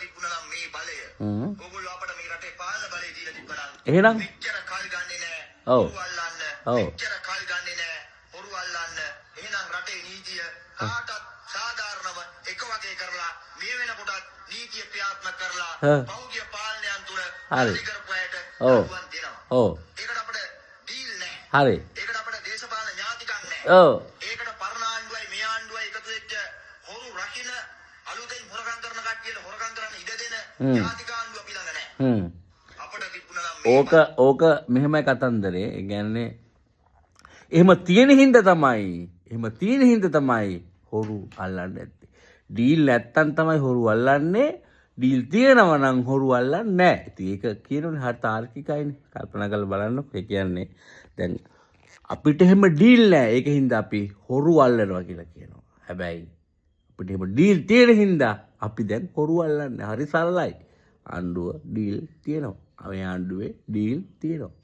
තිබුණා නම් මේ බලය ඕගොල්ලෝ අපට මේ රටේ පාලන බලය දීලා තිබුණා නම් එහෙනම් මෙච්චර කල් ගන්නෙ නෑ ඔව්. හොරු අල්ලන්න ඔව්. මෙච්චර කල් ගන්නෙ නෑ හොරු අල්ලන්න එහෙනම් රටේ නීතිය කාටත් සාධාරණව එක වගේ කරලා මේ වෙනකොටත් නීතිය ක්‍රියාත්මක කරලා පෞද්ගලික පාලනයන් තුර හරි. කරපු අයට ඔව්. දඬුවම් දෙනවා. ඔව්. ඒකට අපිට ඩීල් නෑ. හරි. ඒකට අපිට දේශපාලන ඥාතිකම් නෑ. ඔව්. ඒකට පරණ ආණ්ඩුවයි මේ ආණ්ඩුවයි එකතු වෙච්ච හොරු රකින්න අලුතෙන් හොරකම් කරන කට්ටියට හොරකම් කරන්න ඉඩ දෙන ඥාතික ආණ්ඩුව අපි ළඟ නෑ. අපිට තිබුණා නම් ඕක මෙහෙමයි කතන්දරේ. ඒ කියන්නේ එහෙම තියෙන හින්දා තමයි හොරු අල්ලන්නේ නැත්තේ. ඩීල් නැත්තම් තමයි හොරු අල්ලන්නේ. ඩීල් තියෙනවා නම් හොරු අල්ලන්නේ නැහැ. ඉතින් ඒක කියනෝනේ හරි තාර්කිකයිනේ. කල්පනා කරලා බලන්නකො. ඒ කියන්නේ දැන් අපිට එහෙම ඩීල් නැහැ. ඒක හින්දා අපි හොරු අල්ලනවා කියලා කියනවා. හැබැයි අපිට එහෙම ඩීල් තියෙන හින්දා අපි දැන් හොරු අල්ලන්නේ. හරි සරලයි. ආණ්ඩුව ඩීල් තියෙනවා. මේ ආණ්ඩුවේ ඩීල් තියෙනවා.